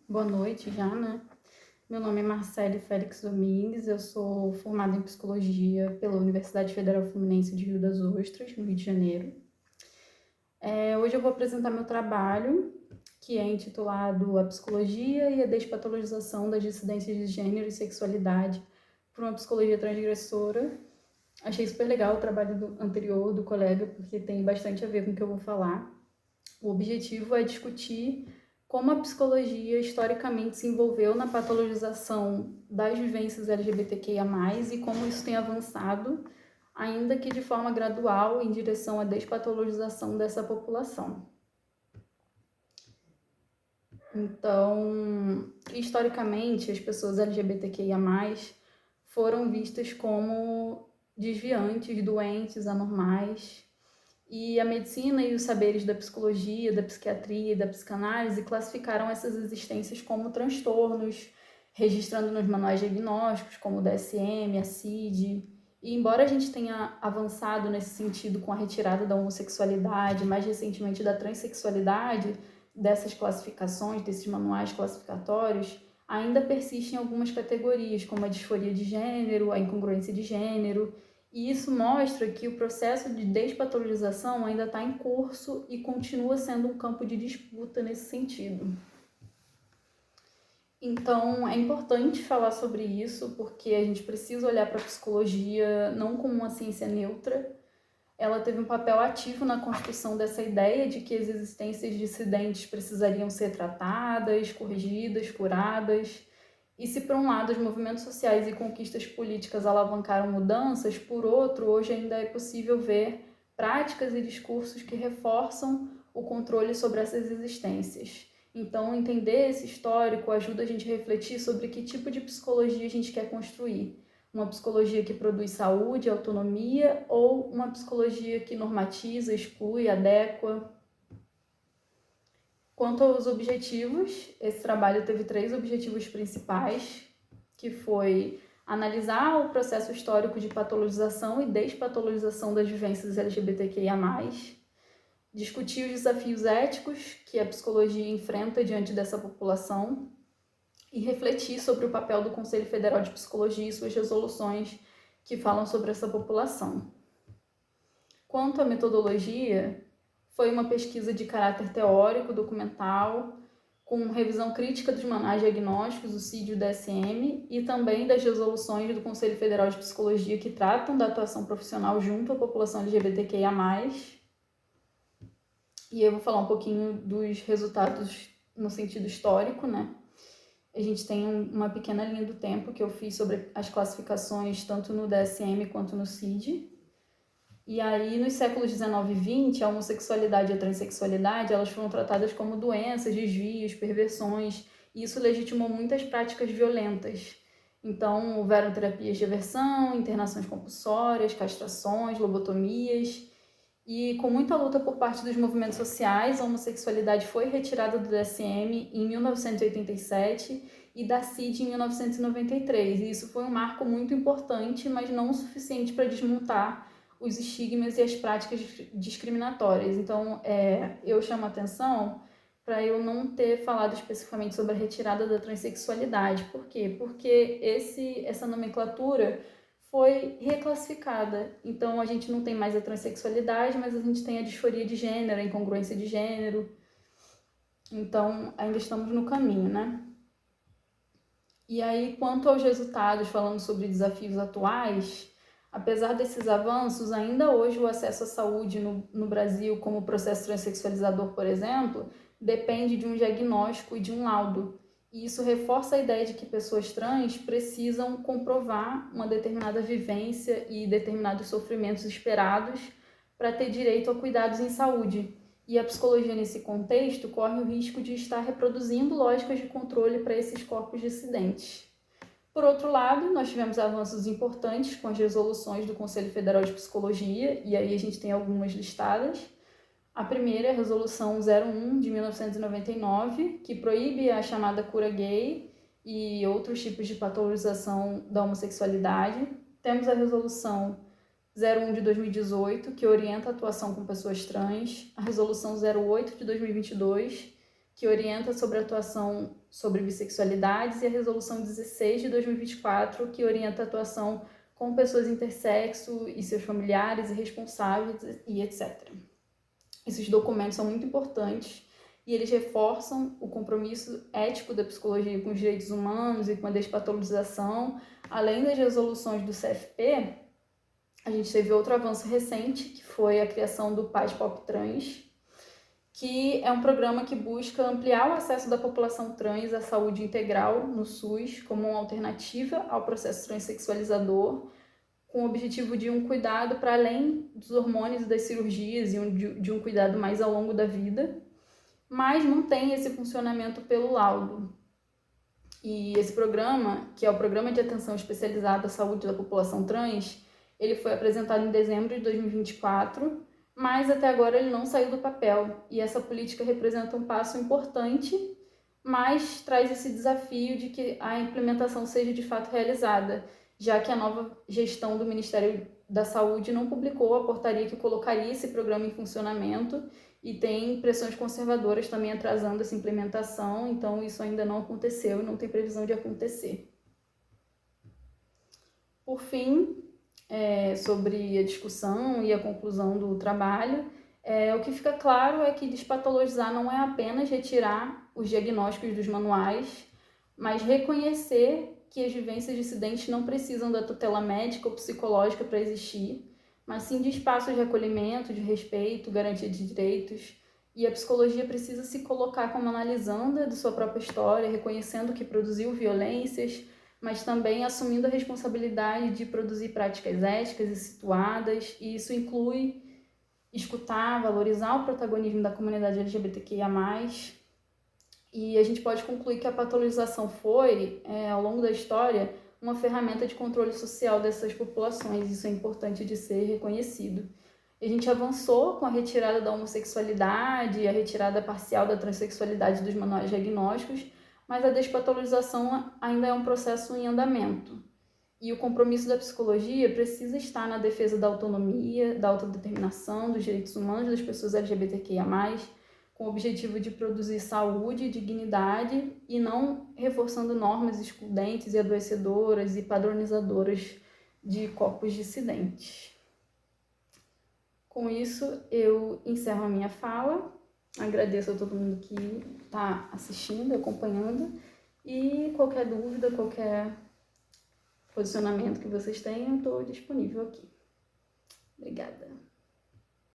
Boa noite já, né? Meu nome é Marcele Félix Domingues, eu sou formada em Psicologia pela Universidade Federal Fluminense de Rio das Ostras, no Rio de Janeiro. Hoje eu vou apresentar meu trabalho, que é intitulado A Psicologia e a Despatologização das Dissidências de Gênero e Sexualidade por uma Psicologia Transgressora. Achei super legal o trabalho anterior do colega, porque tem bastante a ver com o que eu vou falar. O objetivo é discutir como a psicologia historicamente se envolveu na patologização das vivências LGBTQIA+, e como isso tem avançado, ainda que de forma gradual, em direção à despatologização dessa população. Então, historicamente, as pessoas LGBTQIA+, foram vistas como desviantes, doentes, anormais, e a medicina e os saberes da psicologia, da psiquiatria e da psicanálise classificaram essas existências como transtornos, registrando nos manuais diagnósticos, como o DSM, a CID. E embora a gente tenha avançado nesse sentido com a retirada da homossexualidade, mais recentemente da transexualidade, dessas classificações, desses manuais classificatórios, ainda persistem algumas categorias, como a disforia de gênero, a incongruência de gênero, e isso mostra que o processo de despatologização ainda está em curso e continua sendo um campo de disputa nesse sentido. Então, é importante falar sobre isso, porque a gente precisa olhar para a psicologia não como uma ciência neutra. Ela teve um papel ativo na construção dessa ideia de que as existências dissidentes precisariam ser tratadas, corrigidas, curadas. E se por um lado os movimentos sociais e conquistas políticas alavancaram mudanças, por outro, hoje ainda é possível ver práticas e discursos que reforçam o controle sobre essas existências. Então, entender esse histórico ajuda a gente a refletir sobre que tipo de psicologia a gente quer construir. Uma psicologia que produz saúde, autonomia, ou uma psicologia que normatiza, exclui, adequa. Quanto aos objetivos, esse trabalho teve 3 objetivos principais, que foi analisar o processo histórico de patologização e despatologização das vivências LGBTQIA+, discutir os desafios éticos que a psicologia enfrenta diante dessa população e refletir sobre o papel do Conselho Federal de Psicologia e suas resoluções que falam sobre essa população. Quanto à metodologia, foi uma pesquisa de caráter teórico, documental, com revisão crítica dos manuais diagnósticos, o CID e o DSM, e também das resoluções do Conselho Federal de Psicologia que tratam da atuação profissional junto à população LGBTQIA+. E eu vou falar um pouquinho dos resultados no sentido histórico, né? A gente tem uma pequena linha do tempo que eu fiz sobre as classificações tanto no DSM quanto no CID. E aí, nos séculos 19 e 20, a homossexualidade e a transexualidade, elas foram tratadas como doenças, desvios, perversões, e isso legitimou muitas práticas violentas. Então, houveram terapias de aversão, internações compulsórias, castrações, lobotomias, e com muita luta por parte dos movimentos sociais, a homossexualidade foi retirada do DSM em 1987 e da CID em 1993, e isso foi um marco muito importante, mas não o suficiente para desmontar os estigmas e as práticas discriminatórias. Então, eu chamo a atenção para eu não ter falado especificamente sobre a retirada da transexualidade. Por quê? Porque essa nomenclatura foi reclassificada. Então, a gente não tem mais a transexualidade, mas a gente tem a disforia de gênero, a incongruência de gênero. Então, ainda estamos no caminho, né? E aí, quanto aos resultados, falando sobre desafios atuais, apesar desses avanços, ainda hoje o acesso à saúde no Brasil, como o processo transexualizador, por exemplo, depende de um diagnóstico e de um laudo. E isso reforça a ideia de que pessoas trans precisam comprovar uma determinada vivência e determinados sofrimentos esperados para ter direito a cuidados em saúde. E a psicologia, nesse contexto, corre o risco de estar reproduzindo lógicas de controle para esses corpos dissidentes. Por outro lado, nós tivemos avanços importantes com as resoluções do Conselho Federal de Psicologia, e aí a gente tem algumas listadas. A primeira é a Resolução 01 de 1999, que proíbe a chamada cura gay e outros tipos de patologização da homossexualidade. Temos a Resolução 01 de 2018, que orienta a atuação com pessoas trans. A Resolução 08 de 2022, que orienta sobre a atuação sobre bissexualidades, e a Resolução 16 de 2024, que orienta a atuação com pessoas intersexo e seus familiares e responsáveis e etc. Esses documentos são muito importantes e eles reforçam o compromisso ético da psicologia com os direitos humanos e com a despatologização. Além das resoluções do CFP, a gente teve outro avanço recente, que foi a criação do Paz Pop Trans, que é um programa que busca ampliar o acesso da população trans à saúde integral no SUS como uma alternativa ao processo transexualizador, com o objetivo de um cuidado para além dos hormônios e das cirurgias e de um cuidado mais ao longo da vida, mas mantém esse funcionamento pelo laudo. E esse programa, que é o Programa de Atenção Especializada à Saúde da População Trans, ele foi apresentado em dezembro de 2024, mas até agora ele não saiu do papel. E essa política representa um passo importante, mas traz esse desafio de que a implementação seja de fato realizada, já que a nova gestão do Ministério da Saúde não publicou a portaria que colocaria esse programa em funcionamento e tem pressões conservadoras também atrasando essa implementação, então isso ainda não aconteceu e não tem previsão de acontecer. Por fim, sobre a discussão e a conclusão do trabalho, o que fica claro é que despatologizar não é apenas retirar os diagnósticos dos manuais, mas reconhecer que as vivências dissidentes não precisam da tutela médica ou psicológica para existir, mas sim de espaços de acolhimento, de respeito, garantia de direitos. E a psicologia precisa se colocar como analisanda de sua própria história, reconhecendo que produziu violências, mas também assumindo a responsabilidade de produzir práticas éticas e situadas, e isso inclui escutar, valorizar o protagonismo da comunidade LGBTQIA+, e a gente pode concluir que a patologização foi, ao longo da história, uma ferramenta de controle social dessas populações. Isso é importante de ser reconhecido. A gente avançou com a retirada da homossexualidade, a retirada parcial da transexualidade dos manuais diagnósticos, mas a despatologização ainda é um processo em andamento. E o compromisso da psicologia precisa estar na defesa da autonomia, da autodeterminação, dos direitos humanos das pessoas LGBTQIA+, com o objetivo de produzir saúde e dignidade e não reforçando normas excludentes e adoecedoras e padronizadoras de corpos dissidentes. Com isso, eu encerro a minha fala, agradeço a todo mundo que está assistindo, acompanhando, e qualquer dúvida, qualquer posicionamento que vocês tenham, estou disponível aqui. Obrigada.